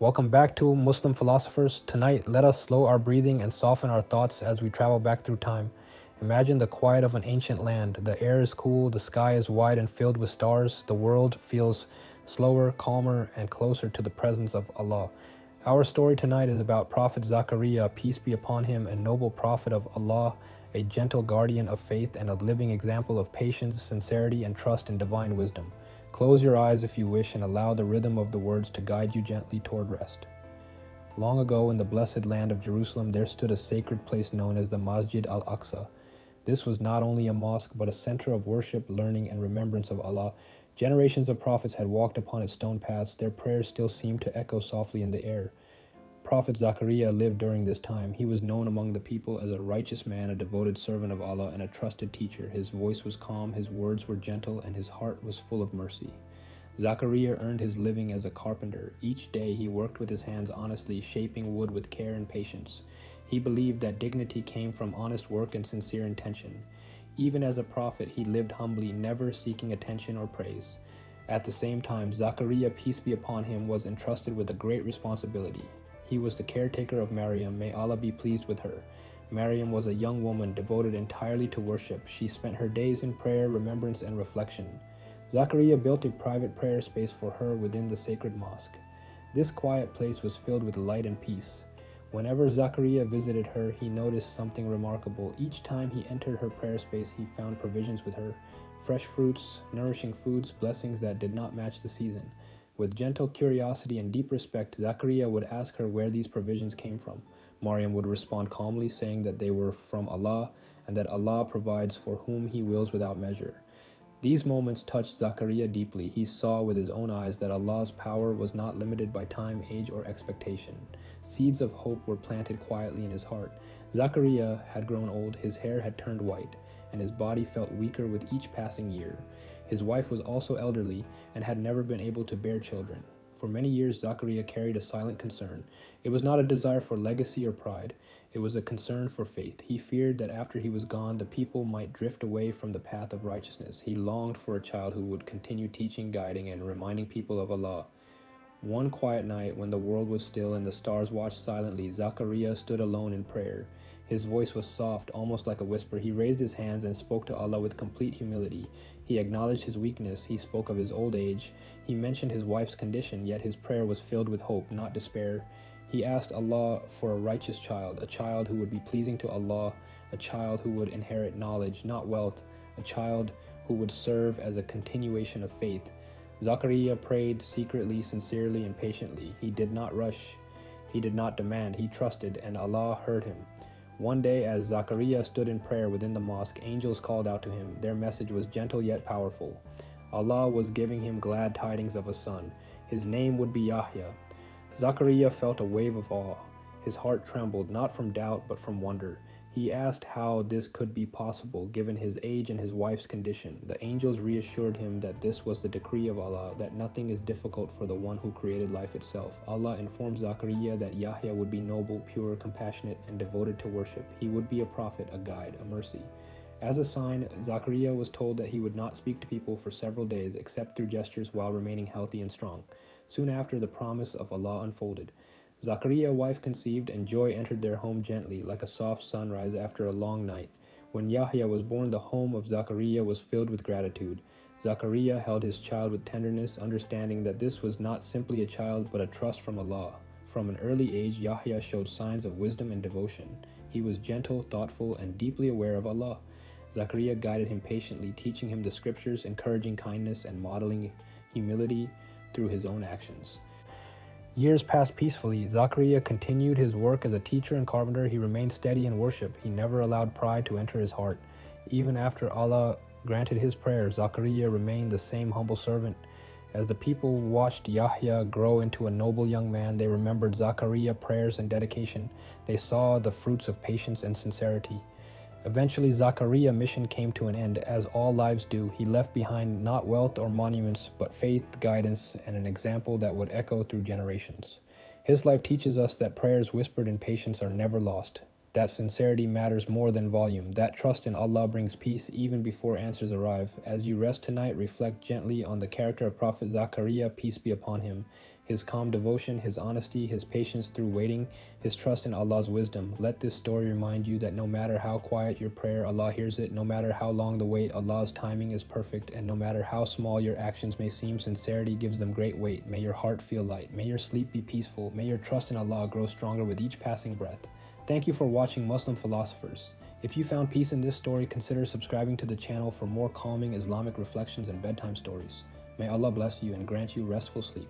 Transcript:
Welcome back to Muslim Philosophers. Tonight, let us slow our breathing and soften our thoughts as we travel back through time. Imagine the quiet of an ancient land. The air is cool, the sky is wide and filled with stars. The world feels slower, calmer, and closer to the presence of Allah. Our story tonight is about Prophet Zakariyya, peace be upon him, a noble prophet of Allah, a gentle guardian of faith, and a living example of patience, sincerity, and trust in divine wisdom. Close your eyes if you wish and allow the rhythm of the words to guide you gently toward rest. Long ago in the blessed land of Jerusalem there stood a sacred place known as the Masjid al-Aqsa. This was not only a mosque but a center of worship, learning, and remembrance of Allah. Generations of prophets had walked upon its stone paths. Their prayers still seemed to echo softly in the air. Prophet Zakariyya lived during this time. He was known among the people as a righteous man, a devoted servant of Allah, and a trusted teacher. His voice was calm, his words were gentle, and his heart was full of mercy. Zakariyya earned his living as a carpenter. Each day he worked with his hands honestly, shaping wood with care and patience. He believed that dignity came from honest work and sincere intention. Even as a prophet, he lived humbly, never seeking attention or praise. At the same time, Zakariyya, peace be upon him, was entrusted with a great responsibility. He was the caretaker of Maryam. May Allah be pleased with her. Maryam was a young woman devoted entirely to worship. She spent her days in prayer, remembrance, and reflection. Zakariyya built a private prayer space for her within the sacred mosque. This quiet place was filled with light and peace. Whenever Zakariyya visited her, he noticed something remarkable. Each time he entered her prayer space, he found provisions with her, fresh fruits, nourishing foods, blessings that did not match the season. With gentle curiosity and deep respect, Zakariyya would ask her where these provisions came from. Maryam would respond calmly, saying that they were from Allah and that Allah provides for whom He wills without measure. These moments touched Zakariyya deeply. He saw with his own eyes that Allah's power was not limited by time, age, or expectation. Seeds of hope were planted quietly in his heart. Zakariyya had grown old, his hair had turned white, and his body felt weaker with each passing year. His wife was also elderly and had never been able to bear children. For many years, Zakariyya carried a silent concern. It was not a desire for legacy or pride. It was a concern for faith. He feared that after he was gone, the people might drift away from the path of righteousness. He longed for a child who would continue teaching, guiding, and reminding people of Allah. One quiet night, when the world was still and the stars watched silently, Zakariyya stood alone in prayer. His voice was soft, almost like a whisper. He raised his hands and spoke to Allah with complete humility. He acknowledged his weakness. He spoke of his old age. He mentioned his wife's condition, yet his prayer was filled with hope, not despair. He asked Allah for a righteous child, a child who would be pleasing to Allah, a child who would inherit knowledge, not wealth, a child who would serve as a continuation of faith. Zakariyya prayed secretly, sincerely, and patiently. He did not rush. He did not demand. He trusted, and Allah heard him. One day, as Zakariyya stood in prayer within the mosque, angels called out to him. Their message was gentle yet powerful. Allah was giving him glad tidings of a son. His name would be Yahya. Zakariyya felt a wave of awe. His heart trembled, not from doubt, but from wonder. He asked how this could be possible, given his age and his wife's condition. The angels reassured him that this was the decree of Allah, that nothing is difficult for the one who created life itself. Allah informed Zakariyya that Yahya would be noble, pure, compassionate, and devoted to worship. He would be a prophet, a guide, a mercy. As a sign, Zakariyya was told that he would not speak to people for several days, except through gestures while remaining healthy and strong. Soon after, the promise of Allah unfolded. Zakariyya's wife conceived, and joy entered their home gently, like a soft sunrise after a long night. When Yahya was born, the home of Zakariyya was filled with gratitude. Zakariyya held his child with tenderness, understanding that this was not simply a child, but a trust from Allah. From an early age, Yahya showed signs of wisdom and devotion. He was gentle, thoughtful, and deeply aware of Allah. Zakariyya guided him patiently, teaching him the scriptures, encouraging kindness, and modeling humility through his own actions. Years passed peacefully. Zakariyya continued his work as a teacher and carpenter. He remained steady in worship. He never allowed pride to enter his heart. Even after Allah granted his prayer, Zakariyya remained the same humble servant. As the people watched Yahya grow into a noble young man, they remembered Zakariyya's prayers and dedication. They saw the fruits of patience and sincerity. Eventually, Zakariyya's mission came to an end. As all lives do, he left behind not wealth or monuments, but faith, guidance, and an example that would echo through generations. His life teaches us that prayers whispered in patience are never lost. that sincerity matters more than volume, that trust in Allah brings peace even before answers arrive. As you rest tonight, reflect gently on the character of Prophet Zakariyya, peace be upon him, his calm devotion, his honesty, his patience through waiting, his trust in Allah's wisdom. Let this story remind you that no matter how quiet your prayer, Allah hears it. No matter how long the wait, Allah's timing is perfect. And no matter how small your actions may seem, sincerity gives them great weight. May your heart feel light. May your sleep be peaceful. May your trust in Allah grow stronger with each passing breath. Thank you for watching Muslim Philosophers. If you found peace in this story, consider subscribing to the channel for more calming Islamic reflections and bedtime stories. May Allah bless you and grant you restful sleep.